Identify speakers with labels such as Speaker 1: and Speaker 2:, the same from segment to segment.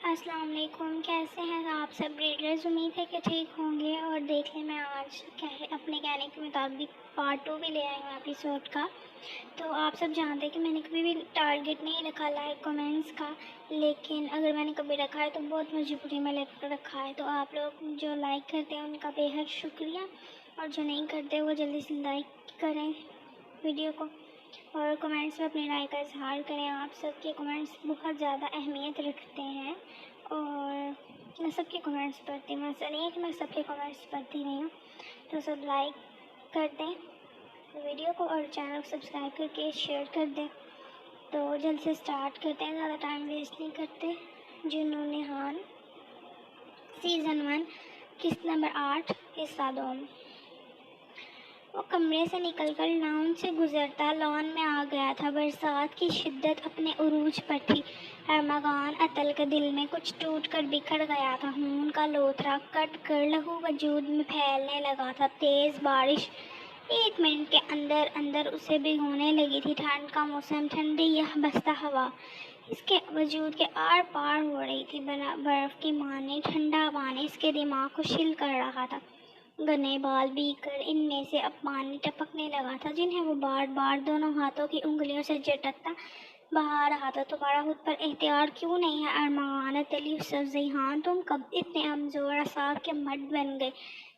Speaker 1: السلام علیکم، کیسے ہیں آپ سب ریڈرز؟ امید ہے کہ ٹھیک ہوں گے۔ اور دیکھ لیں، میں آج اپنے کہنے کے مطابق پارٹ 2 بھی لے آئی ہوں ایپیسوڈ کا۔ تو آپ سب جانتے ہیں کہ میں نے کبھی بھی ٹارگٹ نہیں رکھا لائک کمنٹس کا، لیکن اگر میں نے کبھی رکھا ہے تو بہت مجبوری میں رکھا ہے۔ تو آپ لوگ جو لائک کرتے ہیں ان کا بے حد شکریہ، اور جو نہیں کرتے وہ جلدی سے لائک کریں ویڈیو کو، اور کمنٹس میں اپنی رائے کا اظہار کریں۔ آپ سب کے کمنٹس بہت زیادہ اہمیت رکھتے ہیں، اور میں سب کے کمنٹس پڑھتی ہوں۔ ایسا نہیں ہے کہ میں سب کے کمنٹس پڑھتی نہیں ہوں۔ تو سب لائک کر دیں ویڈیو کو، اور چینل کو سبسکرائب کر کے شیئر کر دیں۔ تو جلد سے سٹارٹ کرتے ہیں، زیادہ ٹائم ویسٹ نہیں کرتے۔ جنون نہال سیزن 1 قسط نمبر 8 حصہ 2۔ وہ کمرے سے نکل کر لان سے گزرتا لان میں آ گیا تھا۔ برسات کی شدت اپنے عروج پر تھی۔ ارمغان اتل کے دل میں کچھ ٹوٹ کر بکھر گیا تھا۔ خون کا لوتھڑا کٹ کر لہو وجود میں پھیلنے لگا تھا۔ تیز بارش 1 منٹ کے اندر اندر اسے بھگونے لگی تھی۔ ٹھنڈ کا موسم، ٹھنڈی یہ بستہ ہوا اس کے وجود کے آر پار ہو رہی تھی۔ برف کی مانند ٹھنڈا پانی اس کے دماغ کو شل کر رہا تھا۔ گھنے بال بھیگ کر ان میں سے اب پانی ٹپکنے لگا تھا، جنہیں وہ بار بار دونوں ہاتھوں کی انگلیوں سے جھٹکتا بہا رہا تھا۔ تمہارا خود پر اختیار کیوں نہیں ہے ارمغان اتل یوسف ذیحان؟ تم کب اتنے کمزور اعصاب کے مرد بن گئے؟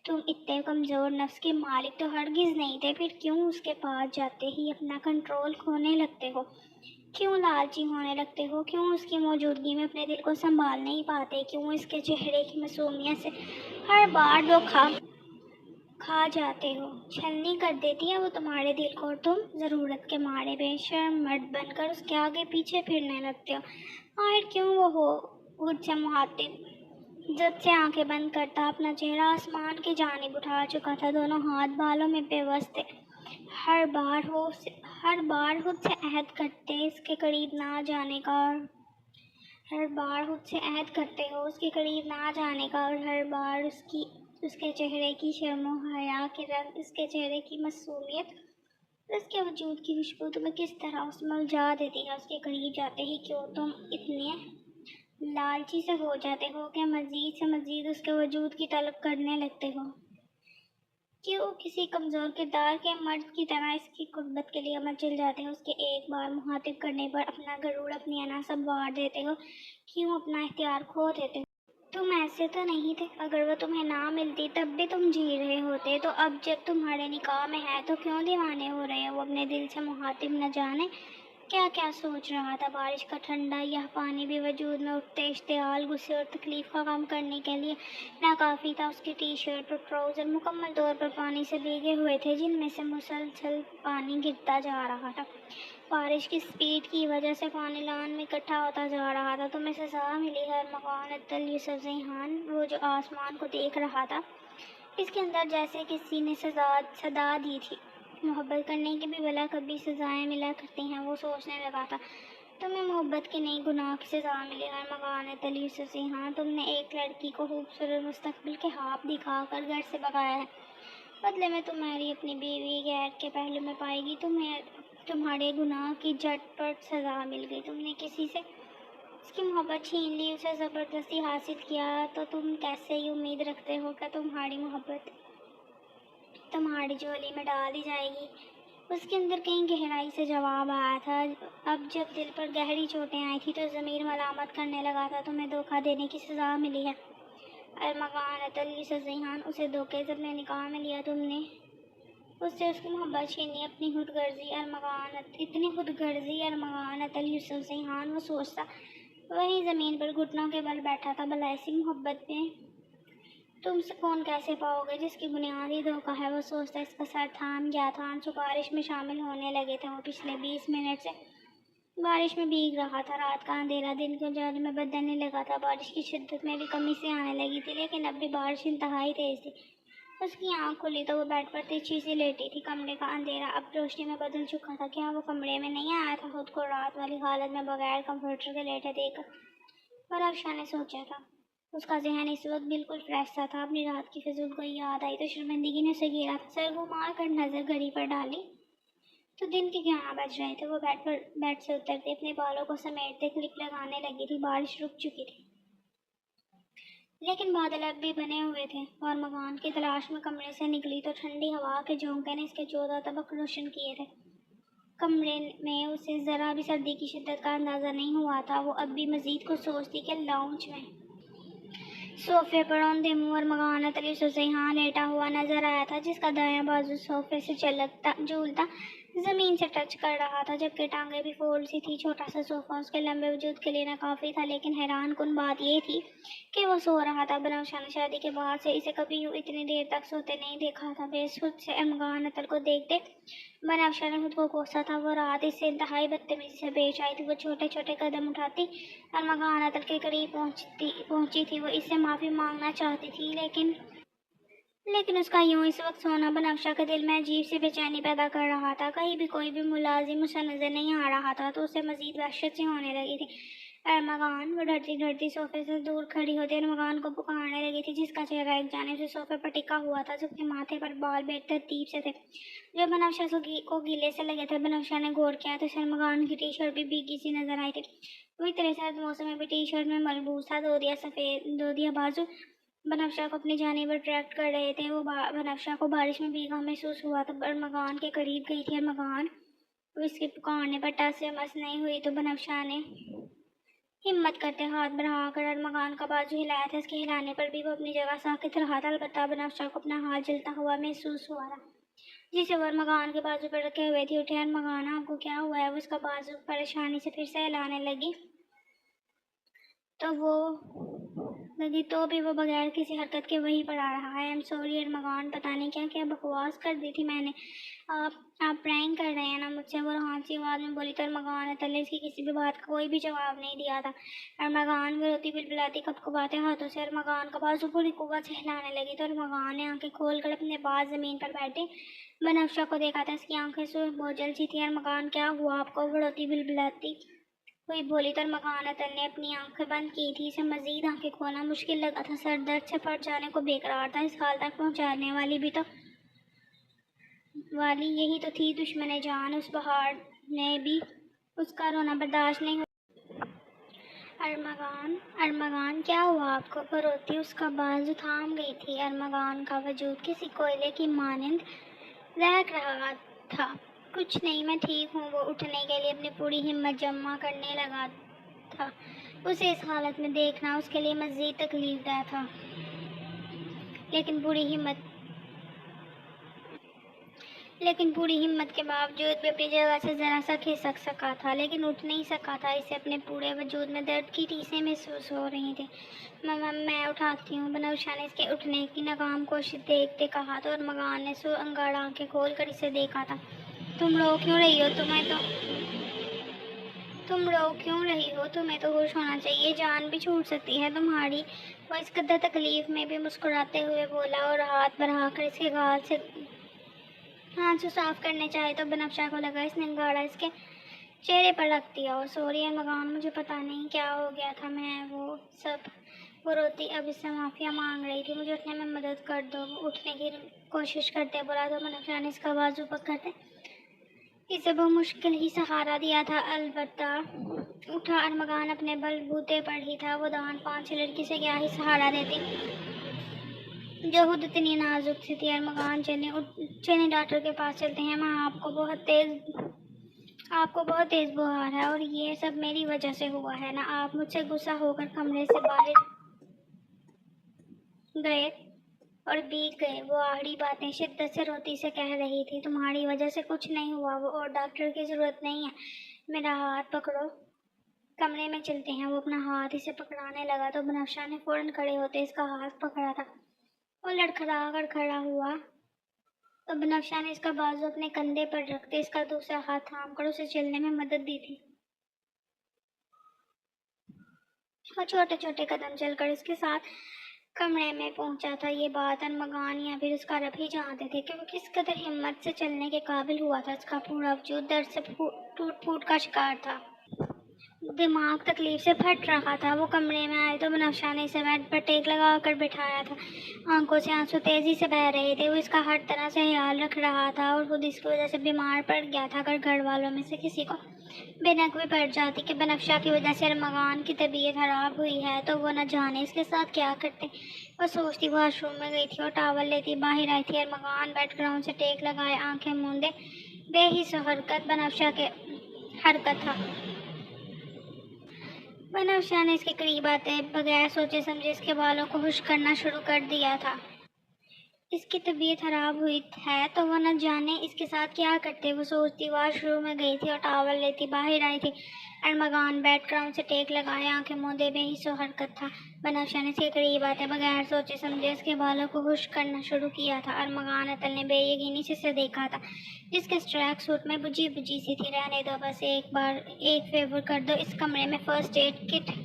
Speaker 1: تم اتنے کمزور نفس کے مالک تو ہرگز نہیں تھے، پھر کیوں اس کے پاس جاتے ہی اپنا کنٹرول کھونے لگتے ہو؟ کیوں لالچی ہونے لگتے ہو؟ کیوں اس کی موجودگی میں اپنے دل کو سنبھال نہیں پاتے؟ کیوں اس کے چہرے کی معصومیت سے ہر بار دھوکا کھا جاتے ہو؟ چھلنی کر دیتی ہے وہ تمہارے دل کو، اور تم ضرورت کے مارے بے شرم مرد بن کر اس کے آگے پیچھے پھرنے لگتے ہو۔ آخر کیوں وہ ہو خود سے مخاطب؟ جب سے آنکھیں بند کرتا اپنا چہرہ آسمان کی جانب اٹھا چکا تھا، دونوں ہاتھ بالوں میں پیوست تھے۔ ہر بار خود سے عہد کرتے اس کے قریب نہ جانے کا، اور ہر بار اس کے چہرے کی شرم و حیا کے رنگ، اس کے چہرے کی معصومیت، اس کے وجود کی خوشبو تمہیں کس طرح اس میں الجھا دیتی ہے۔ اس کے قریب جاتے ہی کیوں تم اتنے لالچی سے ہو جاتے ہو کہ مزید سے مزید اس کے وجود کی طلب کرنے لگتے ہو؟ کیوں کسی کمزور کردار کے مرد کی طرح اس کی قربت کے لیے مچل جاتے ہو؟ اس کے ایک بار مخاطب کرنے پر اپنا غرور، اپنی انا سب وار دیتے ہو؟ کیوں اپنا اختیار کھو دیتے ہو؟ تم ایسے تو نہیں تھے، اگر وہ تمہیں نہ ملتی تب بھی تم جی رہے ہوتے۔ تو اب جب تمہارے نکاح میں ہے تو کیوں دیوانے ہو رہے ہو؟ وہ اپنے دل سے مخاطب نہ جانے کیا کیا سوچ رہا تھا۔ بارش کا ٹھنڈا یہ پانی بھی وجود میں اٹھتے اشتعال، غصے اور تکلیف کا کم کرنے کے لیے ناکافی تھا۔ اس کی ٹی شرٹ اور ٹراؤزر مکمل طور پر پانی سے بھیگے ہوئے تھے، جن میں سے مسلسل پانی گرتا جا رہا تھا۔ بارش کی سپیڈ کی وجہ سے پانی لان میں اکٹھا ہوتا جا رہا تھا۔ تمہیں سزا ملی ہے ارمغان اتل یوسف ذیحان۔ وہ جو آسمان کو دیکھ رہا تھا، اس کے اندر جیسے کسی نے صدا دی تھی۔ محبت کرنے کی بھی بھلا کبھی سزائیں ملا کرتی ہیں، وہ سوچنے لگا تھا۔ تمہیں محبت کی نہیں گناہ کی سزا ملی ہے ارمغان اتل یوسف ذیحان۔ تم نے ایک لڑکی کو خوبصورت مستقبل کے خواب دکھا کر گھر سے بھگایا ہے، بدلے میں تمہاری اپنی بیوی غیر کے پہلو میں پائے گی۔ تمہیں تمہارے گناہ کی جھٹ پٹ سزا مل گئی۔ تم نے کسی سے اس کی محبت چھین لی، اسے زبردستی حاصل کیا، تو تم کیسے یہ امید رکھتے ہو کہ تمہاری محبت تمہاری جھولی میں ڈال دی جائے گی؟ اس کے اندر کہیں گہرائی سے جواب آیا تھا۔ اب جب دل پر گہری چوٹیں آئی تھی تو ضمیر ملامت کرنے لگا تھا۔ تمہیں دھوکہ دینے کی سزا ملی ہے ارمغان اتل یوسف ذیحان۔ اسے دھوکے سے اپنے نکاح میں لیا تم نے، اس سے اس کی محبت چھینی، اپنی خود غرضی ارمغان اتل یوسف ذیحان۔ وہ سوچتا وہیں زمین پر گھٹنوں کے بل بیٹھا تھا، بھلا ایسی محبت میں تم سکون کیسے پاؤ گے جس کی بنیاد ہی دھوکہ ہے؟ وہ سوچتا اس کا سر تھام گیا تھا، آنسو بارش میں شامل ہونے لگے تھے۔ وہ پچھلے 20 منٹ سے بارش میں بھیگ رہا تھا۔ رات کا اندھیرا دن کے اجالے میں بدلنے لگا تھا۔ بارش کی شدت میں بھی کمی سی آنے لگی تھی، لیکن اب بھی بارش انتہائی تیز تھی۔ اس کی آنکھ کھلی تو وہ بیڈ پر ترچھی سی لیٹی تھی۔ کمرے کا اندھیرا اب روشنی میں بدل چکا تھا۔ کیا وہ کمرے میں نہیں آیا تھا خود کو رات والی حالت میں بغیر کمفرٹر کے لیٹے دیکھ کر؟ برافشاہ نے سوچا تھا۔ اس کا ذہن اس وقت بالکل فریش سا تھا۔ اپنی رات کی فضول کوئی یاد آئی تو شرمندگی نے اسے گھیرا۔ سر گھما کر نظر گھڑی پر ڈالی تو دن کے 11 بج رہے تھے۔ وہ بیڈ سے اترتے اپنے بالوں کو سمیٹتے کلپ لگانے لگی تھی۔ بارش رک چکی تھی۔ लेकिन बादल अब भी बने हुए थे और मकान की तलाश में कमरे से निकली तो ठंडी हवा के झोंके ने इसके 14 तबक रोशन किए थे। कमरे में उसे ज़रा भी सर्दी की शिद्दत का अंदाज़ा नहीं हुआ था। वो अब भी मज़ीद कुछ सोचती कि लाउंज में सोफे पर औंधे मुँह और मकान तली से यहाँ लेटा हुआ नजर आया था, जिसका दायां बाजू सोफे से झूलता जमीन से टच कर रहा था, जबकि टांगे भी फोल्ड सी थी। छोटा सा सोफा उसके लंबे वजूद के लिए काफ़ी था, लेकिन हैरान कुन बात यह थी कि वो सो रहा था। बनौशा ने शादी के बाद से इसे कभी यूँ इतनी देर तक सोते नहीं देखा था। बेसुध से अमगान अतर को देखते बनौशा ने खुद को कोसा था। वो रात इससे इंतहाई बदतमीजी से पेश आई थी। वो छोटे छोटे कदम उठाती और मकान अतर के करीब पहुंची थी। वो इससे माफ़ी मांगना चाहती थी, लेकिन उसका यूं इस वक्त सोना बनौशा के दिल में अजीब सी बेचैनी पैदा कर रहा था। कहीं भी कोई भी मुलाजिम उसे नजर नहीं आ रहा था तो उसे मजीद वहशत सी होने लगी थी। अरमगान वो डरती डरती सोफे से दूर खड़ी होती अरमगान को पुकारने लगी थी, जिसका चेहरा एक जानिब से सोफे पर टिका हुआ था, जबकि माथे पर बाल बेतरतीब से थे जो बनौशा को गीले से लगे थे। बनौशा ने गौर किया तो अरमगान की टी शर्ट भी भीगी सी नजर आई थी। वही तरह सर्द मौसम में भी टी शर्ट में मलबूस था। दो दिया बाजू बनौशा को अपनी जानिब अट्रैक्ट कर रहे थे। वो बनौशा को बारिश में भीगा महसूस हुआ तो अरमगान के करीब गई थी। अरमगान वो इसके पुकारने पर टस से मस नहीं हुई तो बनौशा ने हिम्मत करते हाथ बढ़ाकर अरमगान का बाजू हिलाया था। इसके हिलाने पर भी वो अपनी जगह साकित रहा था। अलबत्ता बनौशा को अपना हाथ जलता हुआ महसूस हुआ था, जिसे वो अरमगान के बाजू पर रखे हुए थी। उठे अरमगान, आपको क्या हुआ है? वो उसका बाजू परेशानी से फिर से हिलाने लगी तो भी वो बगैर किसी हरकत के वहीं पर आ रहा है। आई एम सॉरी अरमगान, पता नहीं क्या क्या बकवास कर दी थी मैंने। आप प्रैंक कर रहे हैं ना मुझसे? वो रोहानसी आवाज़ में बोली तो अरमगान ने इसकी किसी भी बात का कोई भी जवाब नहीं दिया था। अरमगान वो रोती बिलबिलाती कपकपाते हाथों से अरमगान का बाजू पूरी कुव्वत से हिलाने लगी तो अरमगान ने आंखें खोल कर अपने बाज ज़मीन पर बैठे बनौशा को देखा था। इसकी आंखें से बोझल सी थी। अरमगान, क्या हुआ आपको? वो रोती बिलबिलाती कोई बोली तो मकान अतल ने अपनी आंखें बंद की थी। इसे मजीद आंखें खोलना मुश्किल लगा था। सर दर्द से फट जाने को बेकरार था। इस हाल तक पहुंचाने वाली यही तो थी दुश्मन जान। उस पहाड़ ने भी उसका रोना बर्दाश्त नहीं हुआ। अरमगान क्या हुआ आपको? वो रोती उसका बाजू थाम गई थी। अरमगान का वजूद किसी कोयले की मानंद लहक रहा था। कुछ नहीं, मैं ठीक हूँ। वो उठने के लिए अपनी पूरी हिम्मत जमा करने लगा था। उसे इस हालत में देखना उसके लिए मज़ीद तकलीफदेह था, लेकिन पूरी हिम्मत के बावजूद भी अपनी जगह से ज़रा सा खिसक सका था, लेकिन उठ नहीं सका था। इसे अपने पूरे वजूद में दर्द की टीसें महसूस हो रही थी। मैं उठाती हूँ, बनौशा ने इसके उठने की नाकाम कोशिश देखते कहा तो अरमगान ने सो अंगाड़ा आंखें खोल कर इसे देखा था। तुम रो क्यों रही हो? तुम्हें तो होश होना चाहिए, जान भी छूट सकती है तुम्हारी। वो इस कदर तकलीफ में भी मुस्कुराते हुए बोला और हाथ बढ़ाकर इसके गाल से आंसू साफ करने चाहे तो बनौशा को लगा इसने अंगाड़ा इसके चेहरे पर रख दिया। और सॉरी अरमगान, मुझे पता नहीं क्या हो गया था। वो रोती अब इससे माफ़िया मांग रही थी। मुझे उठने में मदद कर दो। वो उठने की कोशिश करते बोला तो बनौशा ने इसका बाजू पकड़ते इसे बहुत मुश्किल ही सहारा दिया था। अलबत्ता उठा अरमगान अपने बलबूते पर ही था। वो दान पान से लड़की से क्या ही सहारा देती जो खुद इतनी नाजुक सी थी। अरमगान, चले डॉक्टर के पास चलते हैं। माँ, आपको बहुत तेज बुखार है और ये सब मेरी वजह से हुआ है ना? आप मुझसे गुस्सा होकर कमरे से बाहर गए और भीग गए। वो आखिरी बातें शिद्दत से रोती से कह रही थी। तुम्हारी वजह से कुछ नहीं हुआ वो, और डॉक्टर की ज़रूरत नहीं है। मेरा हाथ पकड़ो, कमरे में चलते हैं। वो अपना हाथ इसे पकड़ाने लगा तो बनौशा ने फौरन खड़े होते इसका हाथ पकड़ा था। वो लड़खड़ा कर खड़ा हुआ तो बनौशा ने इसका बाजू अपने कंधे पर रखते इसका दूसरा हाथ थाम कर उसे चलने में मदद दी थी। वो छोटे छोटे कदम चलकर इसके साथ कमरे में पहुंचा था। ये बात अरमगान या फिर उसका रब ही जानते थे कि वो किस कदर हिम्मत से चलने के काबिल हुआ था। उसका पूरा वजूद दर्द से टूट फूट का शिकार था। दिमाग तकलीफ से फट रहा था। वो कमरे में आए तो बनौशा ने इसे बेड पर टेक लगा कर बिठाया था। आंखों से आंसू तेजी से बह रहे थे। वो इसका हर तरह से ख्याल रख रहा था और खुद इसकी वजह से बीमार पड़ गया था। अगर घर वालों में से किसी को बिनक भी पड़ जाती कि बनफ्शा की वजह से अरमगान की तबीयत खराब हुई है, तो वो न जाने इसके साथ क्या करते। वो सोचती वॉशरूम में गई थी और टावल लेती बाहर आई थी। अरमगान बेड ग्राउंड से टेक लगाए आंखें मूंदे बेहिस हरकत बनफ्शा के हरकत था। बनफ्शा ने इसके करीब आते बगैर सोचे समझे इसके बालों को खुश करना शुरू कर दिया था। इसकी तबीयत खराब हुई है तो वो न जाने इसके साथ क्या करते। वो सोचती वॉशरूम में गई थी और टावल लेती बाहर आई थी। अरमगान बेड ग्राउंड से टेक लगाए आंखें मूंदे बेहिस्सो हरकत था। बनफ्शा ने इसके करीब आते बगैर सोचे समझे इसके बालों को खुश्क करना शुरू किया था। अरमगान अतल ने बेयकीनी से इसे देखा था, जिसके ट्रैक सूट में बुझी बुझी सी थी। रहने दो, बस एक बार एक फेवर कर दो, इस कमरे में फर्स्ट एड किट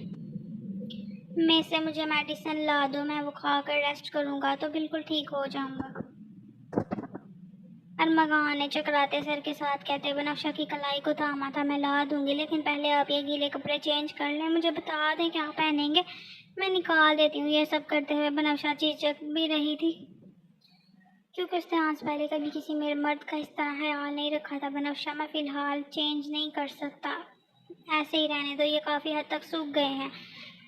Speaker 1: में से मुझे मेडिसिन ला दो, मैं वो खा कर रेस्ट करूँगा तो बिल्कुल ठीक हो जाऊँगा। अरमगान ने चकराते सर के साथ कहते बनफ्शा की कलाई को थामा था। मैं ला दूंगी, लेकिन पहले आप ये गीले कपड़े चेंज कर लें, मुझे बता दें क्या पहनेंगे, मैं निकाल देती हूँ। ये सब करते हुए बनफ्शा चीचक भी रही थी, क्योंकि उसने आज पहले कभी किसी मेरे मर्द का इस तरह ख्याल नहीं रखा था। बनफ्शा, मैं फ़िलहाल चेंज नहीं कर सकता, ऐसे ही रहने दो, ये काफ़ी हद तक सूख गए हैं,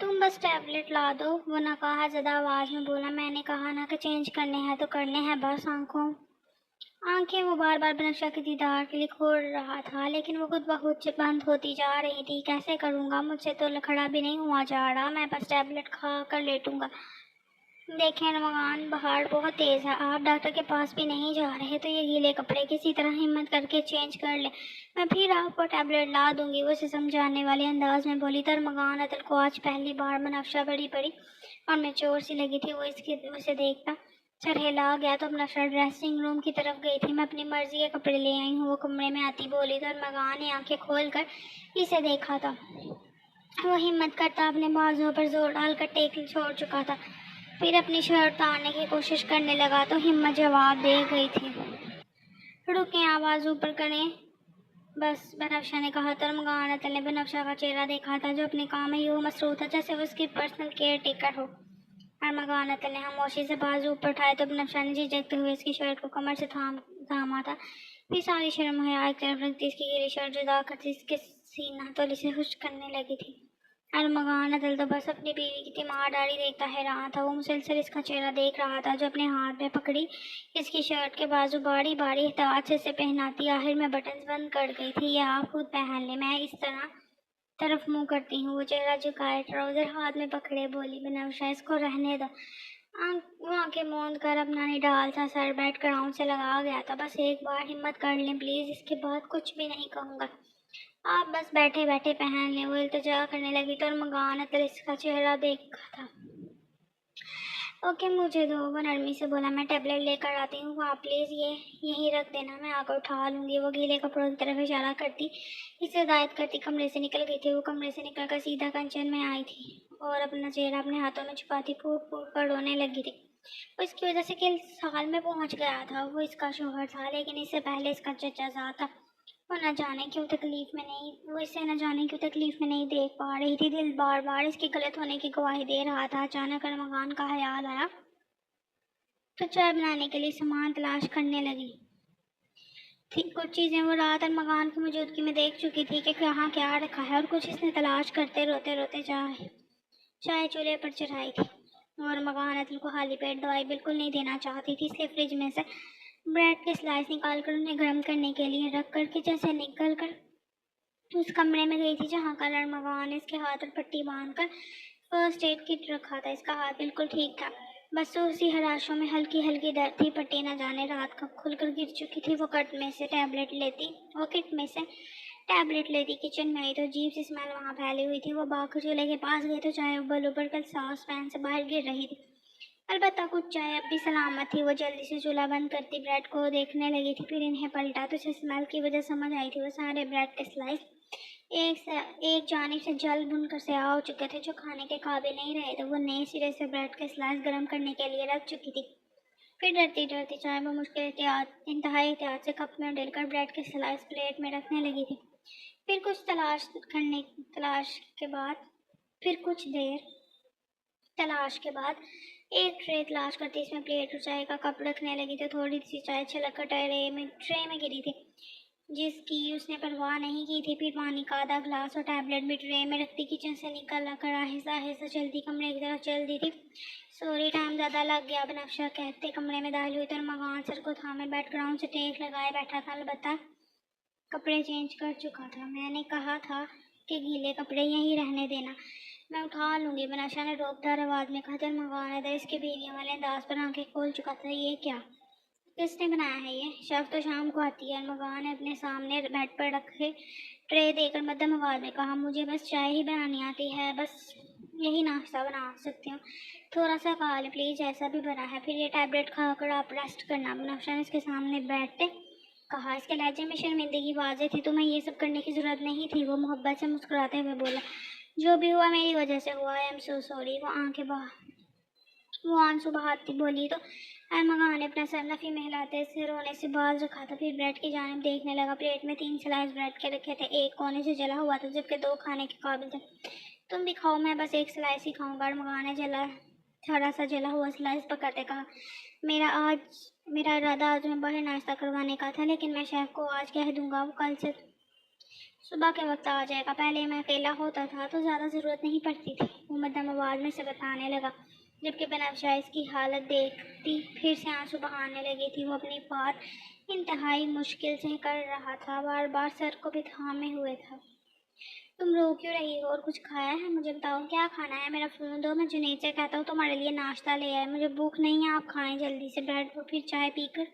Speaker 1: तुम बस टैबलेट ला दो। वो नकाहा ज़दा आवाज़ में बोला, मैंने कहा ना कि चेंज करने हैं तो करने हैं बस। आंखें वो बार बार बनफ्शा के दीदार के लिए खोल रहा था, लेकिन वो खुद ब खुद से बंद होती जा रही थी। कैसे करूँगा, मुझसे तो खड़ा भी नहीं हुआ जा रहा, मैं बस टैबलेट खा कर लेटूँगा। देखें अरमगान, बाहर बहुत तेज़ है, आप डॉक्टर के पास भी नहीं जा रहे तो ये गीले कपड़े किसी तरह हिम्मत करके चेंज कर ले, मैं फिर आपको टैबलेट ला दूंगी। वो उसे समझाने वाले अंदाज में बोली। तो अरमगान अतल को आज पहली बार बनफ्शा बड़ी बड़ी और मैच्योर सी लगी थी। वो उसे देखता चरहला गया तो अपना शर्ट ड्रेसिंग रूम की तरफ गई थी। मैं अपनी मर्जी के कपड़े ले आई हूँ, वो कमरे में आती बोली। तो अरमगान ने आंखें खोल कर इसे देखा था। वो हिम्मत करता अपने बाजुओं पर जोर डालकर टेक छोड़ चुका था, फिर अपनी शर्ट उतारने की कोशिश करने लगा तो हिम्मत जवाब दे गई थी। रुकें, आवाज़ ऊपर करें बस, बनफ्शा ने कहा। तो अरमगान अतल ने बनफ्शा का चेहरा देखा था, जो अपने काम में यूँ मसरूफ़ था जैसे वो उसकी पर्सनल केयर टेकर हो। अरमगान अतल ने खामोशी से बाजू ऊपर उठाए तो बनफ्शा ने झिझकते हुए इसकी शर्ट को कमर से थामा था। फिर सारी शर्म हया एक तरफ रखती इसकी गीली शर्ट जुदा करती इसके सीना तोली से खुश्क करने लगी थी। अरमगान अतल तो बस अपनी बीवी की तीमारदारी देखता है रहा था। वो मुसलसल इसका चेहरा देख रहा था, जो अपने हाथ में पकड़ी इसकी शर्ट के बाजू बारी बारी एहतियात से इसे पहनाती। आखिर में बटन्स बंद कर गई थी। ये आप खुद पहन ले, मैं इस तरफ मुंह करती हूँ। वो चेहरा झुकाए ट्राउजर हाथ में पकड़े बोली, बनफ्शा इसको रहने दो। वो आंखें मूंद कर अपना निडाल सा सर बेड ग्राउंड से लगा गया था। बस एक बार हिम्मत कर लें प्लीज़, इसके बाद कुछ भी नहीं कहूँगा, आप बस बैठे बैठे पहन लें। वो इल्तिजा करने लगी तो अरमगान अतल इसका चेहरा देखा था। ओके, मुझे दो, वो नरमी से बोला। मैं टैबलेट लेकर आती हूँ, आप प्लीज़ ये यहीं रख देना, मैं आकर उठा लूँगी। वो गीले कपड़ों की तरफ इशारा करती इसे हिदायत करती कमरे से निकल गई थी। वो कमरे से निकलकर सीधा किचन में आई थी और अपना चेहरा अपने हाथों में छुपाती फूट फूट कर रोने लगी थी। वो इसकी वजह से किस साल में पहुँच गया था। वो इसका शोहर था, लेकिन इससे पहले इसका चचा था। वो न जाने क्यों तकलीफ में नहीं देख पा रही थी। दिल बार बार इसकी गलत होने की गवाही दे रहा था। अचानक अरमगान का ख्याल आया तो चाय बनाने के लिए सामान तलाश करने लगी थी। कुछ चीज़ें वो रात अरमगान की मौजूदगी में देख चुकी थी कि यहाँ क्या रखा है, और कुछ इसने तलाश करते रोते रोते चाय चूल्हे पर चढ़ाई थी। और अरमगान अतल को खाली पेट दवाई बिल्कुल नहीं देना चाहती थी, इसलिए फ्रिज में से ब्रेड के स्लाइस निकाल कर उन्हें गर्म करने के लिए रख कर किचन से निकल कर उस कमरे में गई थी जहाँ कल अरमगान ने इसके हाथ और पट्टी बांध कर फर्स्ट एड किट रखा था। इसका हाथ बिल्कुल ठीक था, बस उसी हराशों में हल्की हल्की दर्द थी। पट्टी न जाने रात कब खुलकर गिर चुकी थी। वो किट में से टैबलेट लेती किचन में आई तो अजीब सी स्मेल वहाँ फैली हुई थी। वो भागकर चूल्हे के पास गई तो चाय उबल कर सॉस पैन से बाहर गिर रही थी। अलबत्ता कुछ चाय अब भी सलामत थी। वो जल्दी से चूल्हा बंद करती ब्रेड को देखने लगी थी, फिर इन्हें पलटा तो उसे स्मेल की वजह समझ आई थी। वो सारे ब्रेड के स्लाइस एक जानिब से जल भुनकर स्याह हो चुके थे, जो खाने के काबिल नहीं रहे, तो वो नए सिरे से ब्रेड के स्लाइस गर्म करने के लिए रख चुकी थी। फिर डरती डरती चाय वो मुश्किल इंतहाई एहतियात से कप में डालकर ब्रेड के स्लाइस प्लेट में रखने लगी थी। फिर कुछ देर तलाश के बाद एक ट्रे तलाश करती इसमें प्लेट और चाय का कप रखने लगी तो थोड़ी सी चाय छलक कर ट्रे में गिरी थी। جس کی اس نے پرواہ نہیں کی تھی۔ پھر پانی کا آدھا گلاس اور ٹیبلٹ بھی ٹرے میں رکھتی کچن سے نکل کر آہستہ آہستہ چلتی کمرے کی طرف چل دی تھی۔ سوری، ٹائم زیادہ لگ گیا، بنفشہ کہتے کمرے میں داخل ہوئی تو ارمغان سر کو تھامے بیک گراؤنڈ سے ٹیک لگائے بیٹھا تھا، البتہ کپڑے چینج کر چکا تھا۔ میں نے کہا تھا کہ گیلے کپڑے یہیں رہنے دینا، میں اٹھا لوں گی، بنفشہ نے روکدار آواز میں کہا تو ارمغان ادھر اس کی بیویوں والے انداز پر آنکھیں کھول چکا تھا۔ یہ کیا؟ کس نے بنایا ہے یہ؟ شف تو شام کو آتی ہے، ارمغان نے اپنے سامنے بیڈ پر رکھے ٹرے دے کر مدھم آواز میں کہا۔ مجھے بس چائے ہی بنانی آتی ہے، بس یہی ناشتہ بنا سکتی ہوں، تھوڑا سا کھا لیں پلیز، جیسا بھی بنا ہے، پھر یہ ٹیبلٹ کھا کر آپ ریسٹ کرنا، بنفشہ نے اس کے سامنے بیٹھتے کہا۔ اس کے لہجے میں شرمندگی واضح تھی۔ تمہیں یہ سب کرنے کی ضرورت نہیں تھی، وہ محبت سے مسکراتے ہوئے بولا۔ جو بھی ہوا میری وجہ سے ہوا، آئی ایم سو سوری، وہ آنسو بہاتی بولی تو ارمغان نے اپنا سر نفی میں ہلاتے سے رونے سے باز رکھا تھا، پھر بریڈ کی جانب دیکھنے لگا۔ پلیٹ میں 3 سلائس بریڈ کے رکھے تھے، ایک کونے سے جلا ہوا تھا جبکہ 2 کھانے کے قابل تھے۔ تم بھی کھاؤ، میں بس 1 سلائس ہی کھاؤں گا، ارمغان نے تھوڑا سا جلا ہوا سلائس پکڑتے کہا۔ میرا ارادہ آج تمہیں باہر ناشتہ کروانے کا تھا، لیکن میں شیف کو آج کہہ دوں گا، وہ کل سے صبح کے وقت آ جائے گا، پہلے میں اکیلا ہوتا تھا تو زیادہ ضرورت نہیں پڑتی تھی، وہ مدھم آواز میں سے بتانے لگا، جبکہ بنفشہ اس کی حالت دیکھتی پھر سے آنسو بہانے لگی تھی۔ وہ اپنی بات انتہائی مشکل سے کر رہا تھا، بار بار سر کو بھی تھامے ہوئے تھا۔ تم رو کیوں رہی ہو؟ اور کچھ کھایا ہے؟ مجھے بتاؤ کیا کھانا ہے، میرا فون دو، میں جنید سے کہتا ہوں تمہارے لیے ناشتہ لے آئے، مجھے بھوک نہیں ہے، آپ کھائیں جلدی سے بریڈ پر، پھر چائے پی کر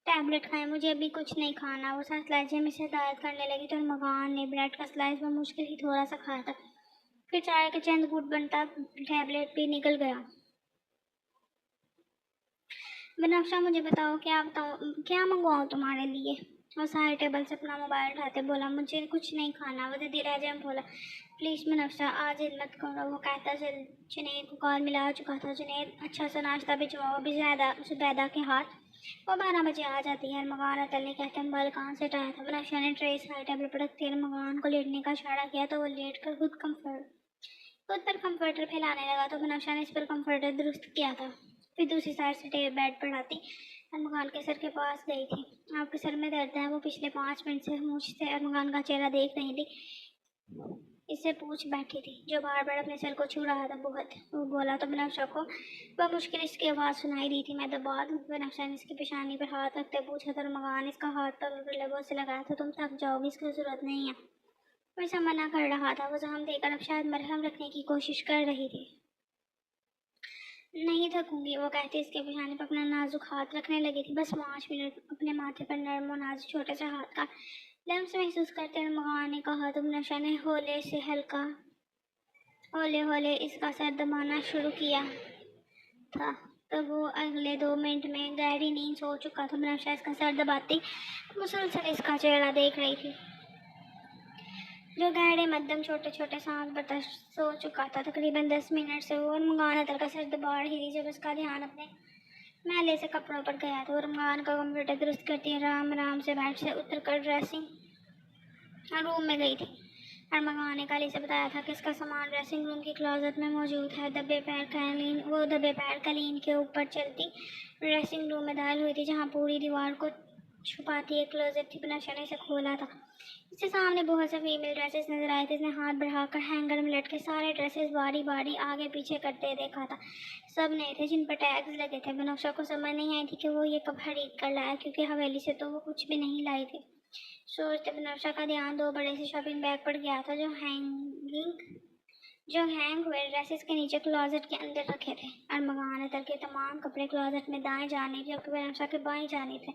Speaker 1: ٹیبلٹ کھائیں، مجھے ابھی کچھ نہیں کھانا، وہ سر لہجے میں سے ہدایت کرنے لگی تو ارمغان نے بریڈ کا سلائس بمشکل ہی تھوڑا سا کھایا تھا، پھر چائے کے چند گھونٹ بنتا ٹیبلٹ بھی نگل گیا۔ بنفشہ مجھے بتاؤ کیا منگواؤں تمہارے لیے؟ وہ سارے ٹیبل سے اپنا موبائل اٹھاتے بولا۔ مجھے کچھ نہیں کھانا، وہ دیدی لہجے میں بولا۔ پلیز بنفشہ آج ہمت کرو، وہ کہتا جنید کو کال ملا چکا تھا۔ جنید اچھا سا ناشتہ بھجواؤ ابھی زبیدہ کے ہاتھ، وہ 12 بجے آ جاتی ہے، ارمغان اتلنے کہتے موبائل کان سے اٹھایا تھا۔ بنفشہ نے ٹرے سائے ٹیبل پر رکھتے ارمغان کو لیٹنے کا اشارہ کیا تو وہ لیٹ کر خود پر کمفرٹر پھیلانے لگا تو بنفشہ نے اس پر کمفرٹر درست کیا تھا، پھر دوسری سائڈ سے بیڈ پر آتی ارمغان کے سر کے پاس گئی تھی۔ آپ کے سر میں درد ہے؟ وہ پچھلے 5 منٹ سے مجھ سے ارمغان کا چہرہ دیکھ رہی تھی، اس سے پوچھ بیٹھی تھی، جو بار بار اپنے سر کو چھو رہا تھا۔ بہت، وہ بولا تو بنفشہ کو بمشکل اس کی آواز سنائی دی تھی۔ میں دبا دوں؟ بنفشہ نے اس کی پیشانی پر ہاتھ رکھتے پوچھا تو ارمغان نے اس کا ہاتھ پکڑ کر لبوں سے لگایا تو تم تھک جاؤ گی، اس کی ضرورت نہیں ہے، ویسا منع کر رہا تھا، وہ زخم دے کر اب شاید مرہم رکھنے کی کوشش کر رہی تھی۔ نہیں تھکوں گی، وہ کہتی اس کے پیشانی پر اپنا نازک ہاتھ رکھنے لگی تھی، بس 5 منٹ، اپنے ماتھے پر نرم و نازک چھوٹے سے ہاتھ کا لمس محسوس کرتے ارمغان نے کہا تو بنفشہ نے ہولے اس کا سر دبانا شروع کیا تھا، تب وہ اگلے 2 منٹ میں گہری نیند سو چکا تھا۔ بنفشہ اس کا سر دباتی مسلسل اس کا چہرہ دیکھ رہی تھی، جو گہرے مدھم چھوٹے سانس برتا سو چکا تھا۔ تقریباً 10 منٹ سے وہ ارمغان اتل کا سر دبا رہی تھی، جب اس کا دھیان اپنے میلے سے کپڑوں پر گیا تو ارمغان کا کمفرٹر درست کرتی آرام سے بیڈ سے اتر کر ڈریسنگ روم میں گئی تھی۔ ارمغان نے کل اسے بتایا تھا کہ اس کا سامان ڈریسنگ روم کی کلازٹ میں موجود ہے۔ دبے پیر قالین کے اوپر چلتی ڈریسنگ روم میں داخل ہوئی تھی، جہاں پوری دیوار کو چھپاتی ایک کلازٹ تھی۔ بنفشہ نے اسے کھولا تھا، اس کے سامنے بہت سے فیمیل ڈریسز نظر آئے تھے۔ اس نے ہاتھ بڑھا کر ہینگر میں لٹکے سارے ڈریسز باری باری آگے پیچھے کرتے دیکھا تھا، سب نئے تھے جن پر ٹیگز لگے تھے۔ بنفشہ کو سمجھ نہیں آئی تھی کہ وہ یہ کب خرید کر لایا، کیونکہ حویلی سے تو وہ کچھ بھی نہیں لائی تھی۔ سوچتے بنفشہ کا دھیان 2 بڑے سے شاپنگ بیگ پر گیا تھا جو ہینگ ہوئے ڈریسز کے نیچے کلازٹ کے اندر رکھے تھے۔ ارمغان اتل کے تمام کپڑے کلازٹ میں دائیں جانب جبکہ بنفشہ کے بائیں جانب تھے،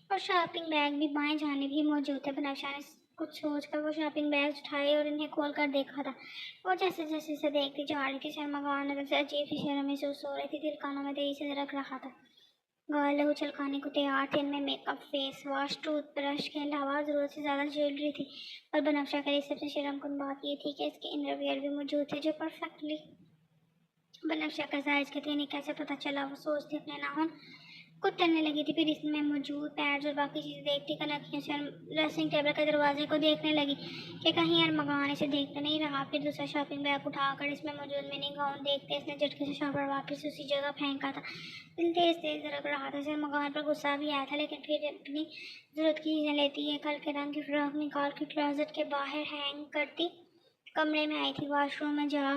Speaker 1: اور شاپنگ بیگ بھی بائیں جانب ہی موجود تھے۔ بنفشہ نے کچھ سوچ کر وہ شاپنگ بیگ اٹھائے اور انہیں کھول کر دیکھا تھا۔ وہ جیسے اسے دیکھتی جا رہی تھی، ارمغان نے سے عجیب سی شرم محسوس ہو رہی تھی، دل کانوں میں تیزی سے دھڑک رہا تھا، گال لہو چھلکانے کو تیار تھے، ان میں makeup, face wash, toothbrush کے علاوہ ضرورت سے زیادہ جیولری تھی، اور بنفشہ کے لیے سب سے شرم کن بات یہ تھی کہ اس کے انر ویئر بھی موجود تھے جو پرفیکٹلی بنفشہ کا سائز کے تھے۔ انہیں کیسے پتہ چلا؟ وہ سوچتی اپنے ناخن कुतरने लगी थी। फिर इसमें मौजूद पैड्स और बाकी चीज़ें देखती कनखियों से ड्रेसिंग टेबल के दरवाजे को देखने लगी कि कहीं अरमगान इसे देख तो नहीं रहा। फिर दूसरा शॉपिंग बैग उठाकर इसमें मौजूद मिनी गाउन देखते इसने झटके से शॉपर वापस उसी जगह फेंका था। दिल तेज तेज धड़क रहा था। अरमगान पर गुस्सा भी आया था, लेकिन फिर अपनी ज़रूरत की चीज़ें लेती एक हल्के रंग की फ्रॉक निकाल के क्लोजेट के बाहर हैंग करती कमरे में आई थी। वॉशरूम में जा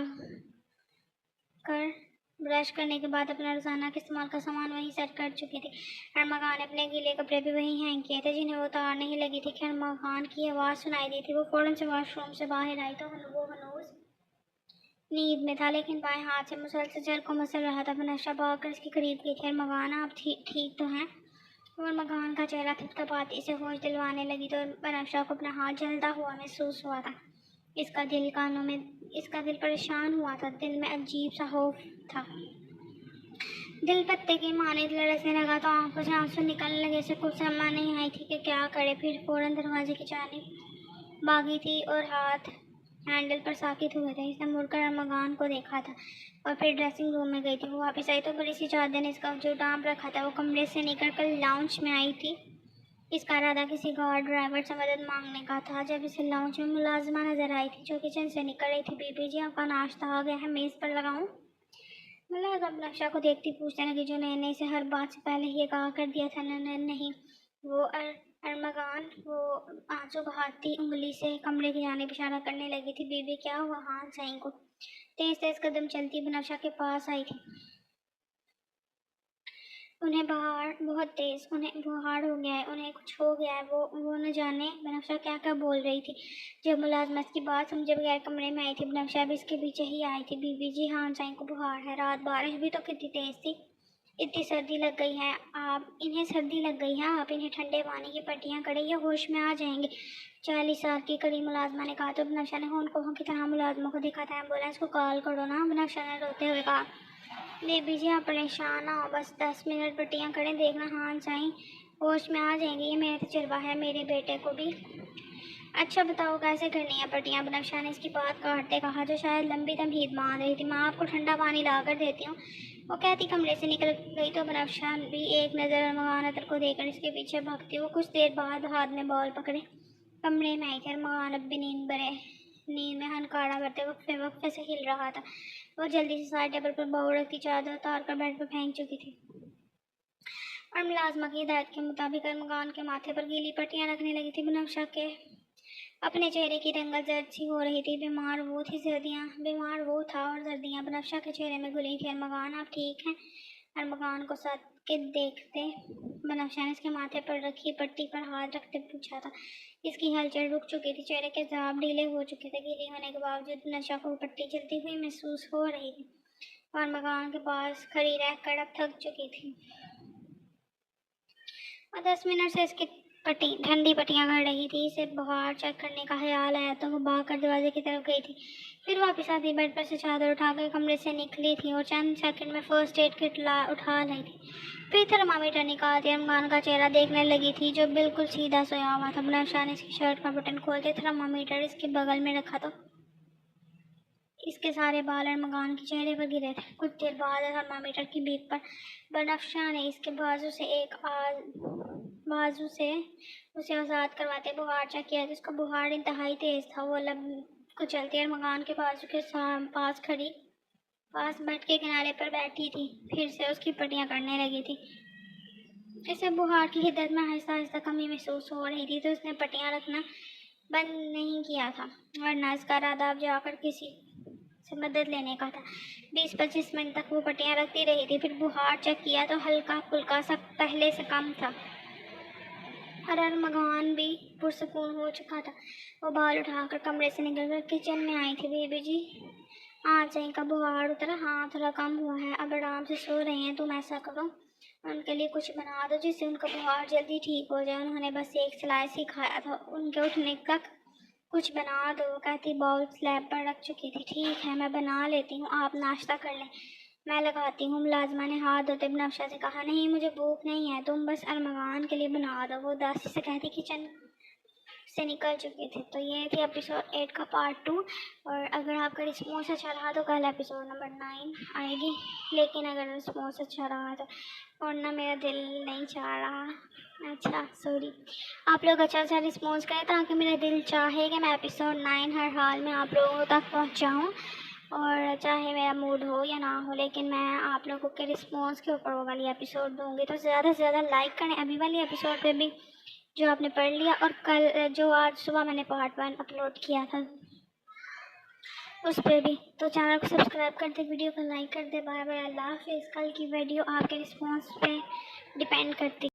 Speaker 1: कर ब्रश करने के बाद अपना रोजाना के इस्तेमाल का सामान वहीं सेट कर चुकी थी। अरमगान ने अपने गीले कपड़े भी वहीं हैंग किए थे जिन्हें वो उतारने ही लगी थी कि अरमगान की आवाज़ सुनाई दी थी। वो फौरन से वॉशरूम से बाहर आई तो वो हनूज नींद में था, लेकिन बाएं हाथ से मुसलसल सर को मसल रहा था। बनफ्शा भागकर इसके करीब गई थी। अरमगान, आप ठीक तो हैं? और अरमगान का चेहरा थपथपाती से होश दिलवाने लगी तो बनफ्शा को अपना हाथ जलता हुआ महसूस हुआ था। इसका दिल परेशान हुआ था। दिल में अजीब सा खौफ था। दिल पत्ते की मानिंद लड़कने लगा तो आंखों से आंसू निकलने लगे। से कुछ समझ नहीं आई थी कि क्या करे। फिर फौरन दरवाजे की जानिब भागी थी और हाथ हैंडल पर साकित हुए थे। इसने मुड़कर अरमगान को देखा था और फिर ड्रेसिंग रूम में गई थी। वो वापस आई तो बड़ी सी चादर ने इसका जो डांप रखा था। वो कमरे से निकल कर लाउंज में आई थी। इसका इरादा किसी गार्ड ड्राइवर से मदद मांगने का था। जब इसे लाउंज में मुलाजिमा नजर आई थी जो किचन से निकल रही थी। बीबी जी, आपका नाश्ता आ गया है, मेज़ पर लगाऊं? मुलाजिम बनफ्शा को देखती पूछने लगी जो नैने से हर बात से पहले ही कहा कर दिया था। नहीं। वो अरमगान वो आंसू बहाती उंगली से कमरे की जानिब इशारा करने लगी थी। बीबी, क्या हुआ? हाँ, साईं को तेज तेज कदम चलती बनफ्शा के पास आई थी। उन्हें बहुत तेज बुखार हो गया है, उन्हें कुछ हो गया है। वो न जाने बनफ्शा क्या क्या बोल रही थी। जब मुलाजमत की बात समझे बगैर कमरे में आई थी बनफ्शा भी इसके पीछे ही आई थी। बीबी जी, हाँ, साईं को बुखार है। रात बारिश भी तो कितनी तेज थी। इतनी सर्दी लग गई है इन्हें सर्दी लग गई है। आप इन्हें ठंडे पानी की पट्टियाँ करें या होश में आ जाएंगे। 40 साल की कड़ी मुलाजमा ने कहा तो बनफ्शा ने हों की तरह मुलाजमों को देखा था। एम्बुलेंस को कॉल करो ना, बनफ्शा ने रोते हुए कहा। बेबी जी, आप परेशान ना हो, बस 10 मिनट पट्टियाँ करें, देखना हाँ साईं होश में आ जाएंगे। ये मेरा तजुर्बा है, मेरे बेटे को भी। अच्छा बताओ कैसे करनी है पट्टियाँ? बनफ्शा ने इसकी बात काटते कहा जो शायद लंबी तमहीद मान रही थी। मैं आपको ठंडा पानी ला कर देती हूँ, वो कहती कमरे से निकल गई तो बनफ्शा भी एक नज़र अरमगान अतर को देखकर इसके पीछे भागती। वो कुछ देर बाद हाथ में बॉल पकड़े कमरे में आई थी। अरमगान अब भी नींद में हनकारा करते वक्फे से हिल रहा था। वो जल्दी से साइड टेबल पर बाउल रखती चादर उतार कर बेड पर फेंक चुकी थी और मुलाजमा की हिदायत के मुताबिक अरमगान के माथे पर गीली पट्टियाँ रखने लगी थी। बनफ्शा के अपने चेहरे की रंगत जर्द सी हो रही थी। बीमार वो था और सर्दियाँ बनफ्शा के चेहरे में घुली थी। अरमगान, आप ठीक हैं? अरमगान को सद के देखते बनफ्शा ने इसके माथे पर रखी पट्टी पर हाथ रखते पूछा था। इसकी हलचल रुक चुकी थी, चेहरे के जाब ढीले हो चुके थे। गीली होने के बावजूद बनफ्शा को पट्टी चलती हुई महसूस हो रही थी और अरमगान के पास खड़ी रहकर अब थक चुकी थी और 10 मिनट से इसकी ठंडी पट्टियाँ कर रही थी। इसे बुखार चेक करने का ख्याल आया तो वो भाग कर दरवाजे की तरफ गई थी। फिर वापस आती बेड पर से चादर उठाकर कमरे से निकली थी और चंद सेकंड में फर्स्ट एड किट उठा ली थी। फिर थर्मामीटर निकाल के अरमगान का चेहरा देखने लगी थी जो बिल्कुल सीधा सोया हुआ था। बनफ्शा ने इसकी शर्ट का बटन खोल के थर्मामीटर इसके बगल में रखा तो इसके सारे बाल अरमगान के चेहरे पर गिरे थे। कुछ देर बाद थर्मामीटर की बीप पर बनफ्शा ने इसके बाजू से उसे आज़ाद करवाते बुखार चेक किया तो उसका बुखार इंतहाई तेज था। वो लब कुचलती अरमगान के बाजू के पास बेड के किनारे पर बैठी थी। फिर से उसकी पट्टियाँ करने लगी थी। इसे बुखार की हिद्दत में आहिस्ता आहिस्ता कमी महसूस हो रही थी तो उसने पट्टियाँ रखना बंद नहीं किया था, वरना इसका इरादा अब जाकर किसी से मदद लेने का था। 20-25 मिनट तक वो पट्टियाँ रखती रही थी। फिर बुखार चेक किया तो हल्का फुल्का सा पहले से कम था और अरमगान भी पुरसकून हो चुका था। वो बाल उठाकर कमरे से निकलकर किचन में आई थी। बेबी जी, आज साईं का बुखार उतरा? हाँ, थोड़ा कम हुआ है, अब आराम से सो रहे हैं। तुम ऐसा करो, उनके लिए कुछ बना दो जिससे उनका बुखार जल्दी ठीक हो जाए। उन्होंने बस एक सिलाई सिखाया था, उनके उठने तक कुछ बना दो, कहती बाउल स्लैब पर रख चुकी थी। ठीक है, मैं बना लेती हूँ, आप नाश्ता कर लें, मैं लगाती हूँ। मुलाजमा ने हाथ धोते बनफ्शा से कहा। नहीं, मुझे भूख नहीं है, तुम बस अरमगान के लिए बना दो, वो उदासी से कहती किचन سے نکل چکے تھے. تو یہ تھی ایپیسوڈ 8 کا پارٹ 2. اور اگر آپ کا رسپانس اچھا رہا تو کل ایپیسوڈ نمبر 9 آئے گی. لیکن اگر رسپانس اچھا رہا تو ورنہ میرا دل نہیں چاہ رہا. اچھا سوری, آپ لوگ اچھا رسپانس کریں تاکہ میرا دل چاہے کہ میں ایپیسوڈ 9 ہر حال میں آپ لوگوں تک پہنچاؤں. اور چاہے میرا موڈ ہو یا نہ ہو, لیکن میں آپ لوگوں کے رسپانس کے اوپر وہ والی ایپیسوڈ دوں گی. تو زیادہ سے زیادہ لائک کریں ابھی والی ایپیسوڈ پہ بھی جو آپ نے پڑھ لیا, اور کل جو آج صبح میں نے پارٹ 1 اپلوڈ کیا تھا اس پہ بھی. تو چینل کو سبسکرائب کر دے, ویڈیو کو لائک کر دے. بائے بائے, اللہ حافظ. کل کی ویڈیو آپ کے رسپانس پہ ڈیپینڈ کرتی